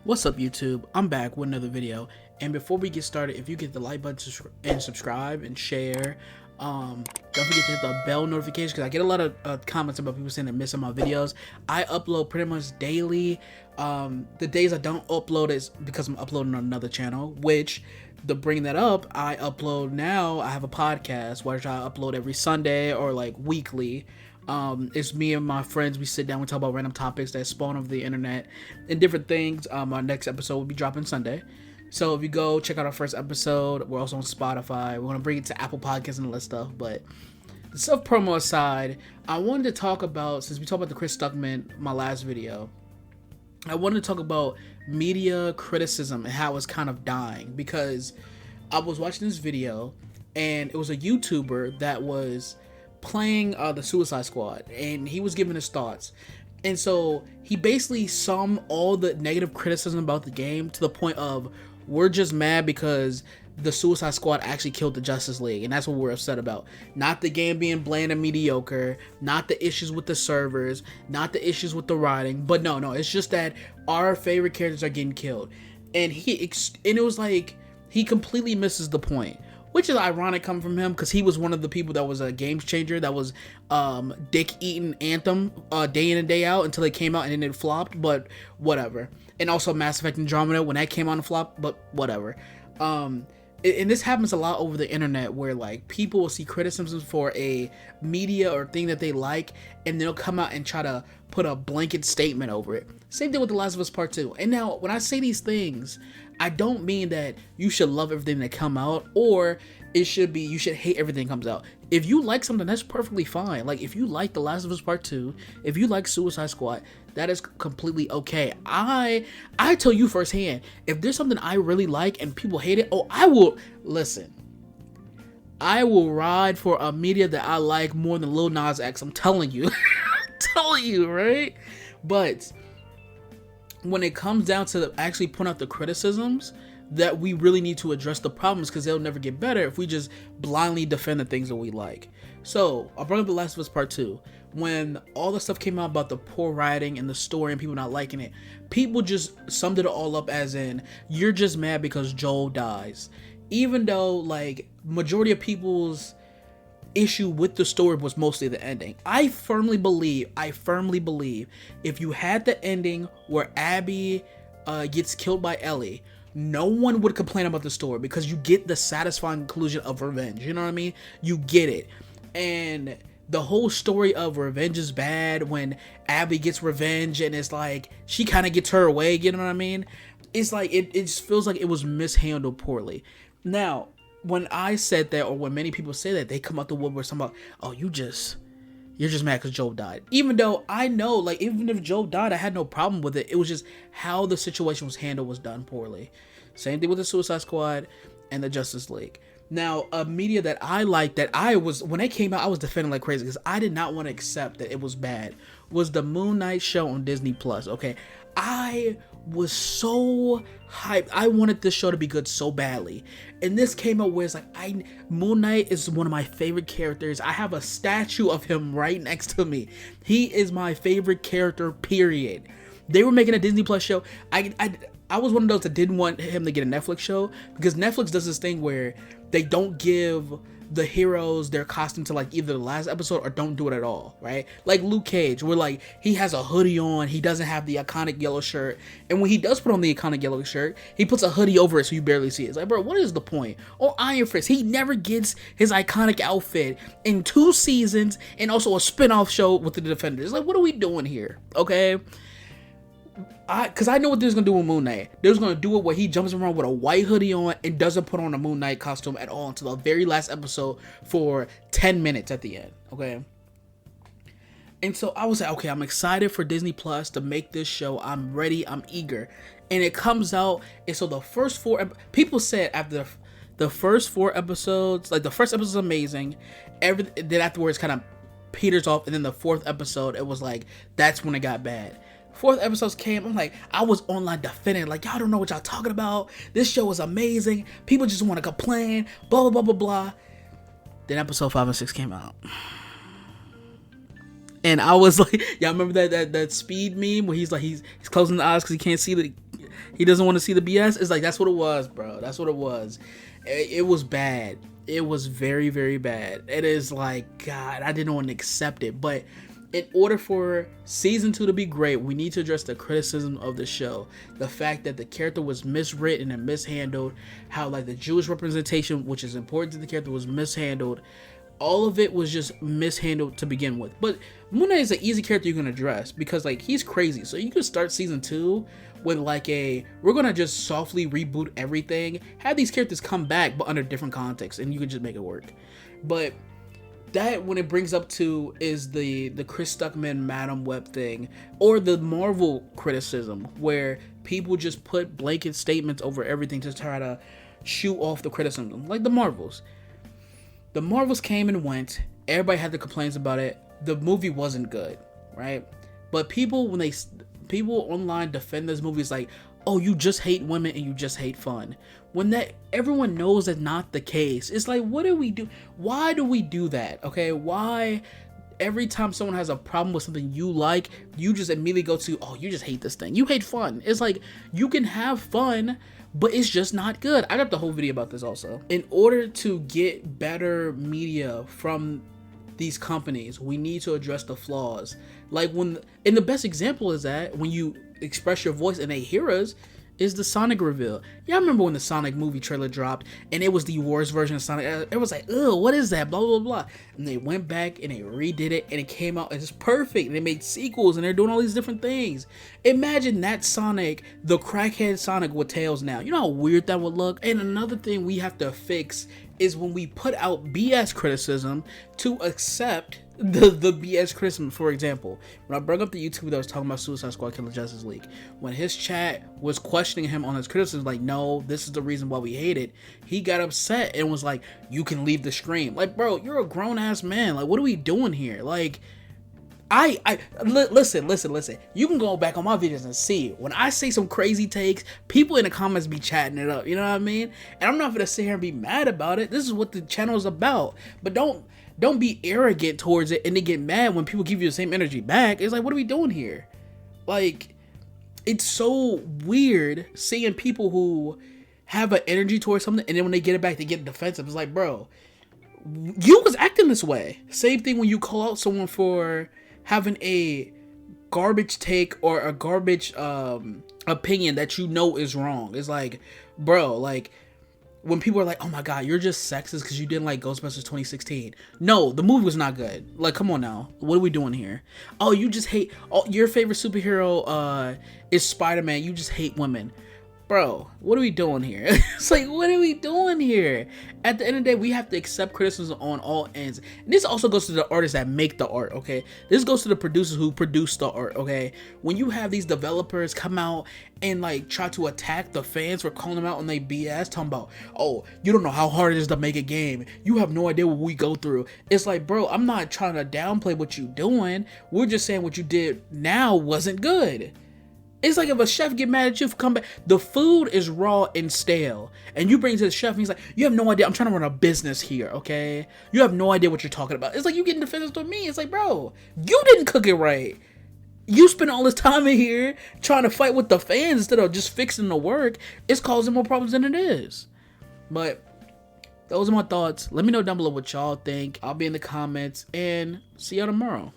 What's up, YouTube? I'm back with another video. And before we get started, if you get the like button and subscribe and share, don't forget to hit the bell notification because I get a lot of comments about people saying they're missing my videos. I upload pretty much daily. The days I don't upload is because I'm uploading on another channel, which, to bring that up, I upload now. I have a podcast which I upload every Sunday or like weekly. It's me and my friends. We sit down, we talk about random topics that spawn over the internet and different things. Our next episode will be dropping Sunday. So if you go check out our first episode, we're also on Spotify. We're going to bring it to Apple Podcasts and all that stuff. But the self promo aside, I wanted to talk about, since we talked about the Chris Stuckman, my last video, I wanted to talk about media criticism and how it's kind of dying, because I was watching this video and it was a YouTuber that was playing the Suicide Squad, and he was giving his thoughts. And so he basically summed all the negative criticism about the game to the point of, we're just mad because the Suicide Squad actually killed the Justice League, and that's what we're upset about. Not the game being bland and mediocre, not the issues with the servers, not the issues with the writing, but no, it's just that our favorite characters are getting killed. And it was like, he completely misses the point, which is ironic coming from him, because he was one of the people that was a game changer, that was dick eating Anthem day in and day out until it came out and then it flopped, but whatever. And also Mass Effect Andromeda, when that came out and flopped, but whatever. And this happens a lot over the internet, where like people will see criticisms for a media or thing that they like, and they'll come out and try to put a blanket statement over it. Same thing with The Last of Us Part 2. And now, when I say these things, I don't mean that you should love everything that come out, or it should be you should hate everything that comes out. If you like something, that's perfectly fine. Like, if you like The Last of Us Part 2, if you like Suicide Squad, that is completely okay. I tell you firsthand, if there's something I really like and people hate it, I will listen. I will ride for a media that I like more than Lil Nas X. I'm telling you. I'm telling you, right? But when it comes down to actually putting out the criticisms, that we really need to address the problems, because they'll never get better if we just blindly defend the things that we like. So I brought up The Last of Us Part 2. When all the stuff came out about the poor writing and the story and people not liking it, people just summed it all up as in, you're just mad because Joel dies. Even though, like, majority of people's issue with the story was mostly the ending. I firmly believe if you had the ending where Abby gets killed by Ellie, no one would complain about the story, because you get the satisfying conclusion of revenge. You know what I mean? You get it. And the whole story of revenge is bad when Abby gets revenge, and it's like she kind of gets her way. You know what I mean? It's like it just feels like it was mishandled poorly. Now, when I said that, or when many people say that, they come out the woodwork talking about, oh, you're just mad because Joel died. Even though I know, like, even if Joel died, I had no problem with it. It was just how the situation was handled was done poorly. Same thing with the Suicide Squad and the Justice League. Now, a media that I like, that when they came out, I was defending like crazy, because I did not want to accept that it was bad, was the Moon Knight show on Disney Plus. Okay, I was so hyped. I wanted this show to be good so badly, and this came out where it's like, Moon Knight is one of my favorite characters. I have a statue of him right next to me. He is my favorite character, period. They were making a Disney Plus show. I was one of those that didn't want him to get a Netflix show, because Netflix does this thing where they don't give the heroes their costume to, like, either the last episode or don't do it at all, right? Like Luke Cage, where like he has a hoodie on, he doesn't have the iconic yellow shirt, and when he does put on the iconic yellow shirt, he puts a hoodie over it so you barely see it. It's like, bro, what is the point? Or Iron Fist, he never gets his iconic outfit in 2 seasons, and also a spin-off show with the Defenders. Like, what are we doing here? Okay, because I know what they're gonna do with Moon Knight. They're gonna do it where he jumps around with a white hoodie on and doesn't put on a Moon Knight costume at all until the very last episode for 10 minutes at the end. Okay. And so I was like, okay, I'm excited for Disney Plus to make this show. I'm ready. I'm eager. And it comes out. And so the first 4 people said after the first 4 episodes, like the first episode is amazing. Then afterwards kind of peters off. And then the 4th episode, it was like, that's when it got bad. 4th episodes came, I'm like, I was online defending, like, y'all don't know what y'all talking about. This show is amazing. People just want to complain, blah, blah, blah, blah, blah. Then episode 5 and 6 came out. And I was like, y'all remember that speed meme where he's like, he's closing the eyes because he can't see the He doesn't want to see the BS. It's like, that's what it was, bro. That's what it was. It was bad. It was very, very bad. It is like, God, I didn't want to accept it. But in order for season 2 to be great, we need to address the criticism of the show. The fact that the character was miswritten and mishandled. How, like, the Jewish representation, which is important to the character, was mishandled. All of it was just mishandled to begin with. But Moon Knight is an easy character you can address because, like, he's crazy. So you could start season 2 with like we're gonna just softly reboot everything, have these characters come back but under different contexts, and you can just make it work. But that, when it brings up to, is the Chris Stuckman Madam Web thing, or the Marvel criticism where people just put blanket statements over everything to try to shoot off the criticism. Like the Marvels came and went, everybody had their complaints about it, the movie wasn't good, right? But people online defend this movie, is like, oh, you just hate women and you just hate fun, when that everyone knows that's not the case. It's like, what do we do? Why do we do that? Okay, why every time someone has a problem with something you like, you just immediately go to, oh, you just hate this thing, you hate fun? It's like, you can have fun, but it's just not good. I got the whole video about this also. In order to get better media from these companies, we need to address the flaws. Like and the best example is that when you express your voice and they hear us, is the Sonic reveal. Yeah, I remember when the Sonic movie trailer dropped and it was the worst version of Sonic. It was like, ugh, what is that? Blah, blah, blah. And they went back and they redid it and it came out, it's perfect. And they made sequels and they're doing all these different things. Imagine that Sonic, the crackhead Sonic with Tails now. You know how weird that would look? And another thing we have to fix is when we put out BS criticism, to accept the BS criticism. For example, when I brought up the YouTuber that was talking about Suicide Squad Killing Justice League, when his chat was questioning him on his criticism, like, no, this is the reason why we hate it, he got upset and was like, you can leave the stream. Like, bro, you're a grown-ass man. Like, what are we doing here? Like, listen, you can go back on my videos and see, when I say some crazy takes, people in the comments be chatting it up, you know what I mean? And I'm not gonna sit here and be mad about it. This is what the channel is about. But don't be arrogant towards it and then get mad when people give you the same energy back. It's like, what are we doing here? Like, it's so weird seeing people who have an energy towards something and then when they get it back, they get defensive. It's like, bro, you was acting this way. Same thing when you call out someone for having a garbage take or a garbage opinion that you know is wrong. It's like, bro, like, when people are like, oh my god, you're just sexist because you didn't like Ghostbusters 2016. No, the movie was not good. Like, come on now. What are we doing here? Oh, you just hate, oh, your favorite superhero is Spider-Man. You just hate women. Bro, what are we doing here? It's like, what are we doing here? At the end of the day, we have to accept criticism on all ends. And this also goes to the artists that make the art, okay? This goes to the producers who produce the art, okay? When you have these developers come out and like try to attack the fans for calling them out on their BS, talking about, oh, you don't know how hard it is to make a game. You have no idea what we go through. It's like, bro, I'm not trying to downplay what you're doing. We're just saying what you did now wasn't good. It's like if a chef get mad at you for coming back, the food is raw and stale, and you bring it to the chef and he's like, you have no idea, I'm trying to run a business here, okay? You have no idea what you're talking about. It's like you getting defensive with me. It's like, bro, you didn't cook it right. You spent all this time in here trying to fight with the fans instead of just fixing the work. It's causing more problems than it is. But those are my thoughts. Let me know down below what y'all think. I'll be in the comments, and see y'all tomorrow.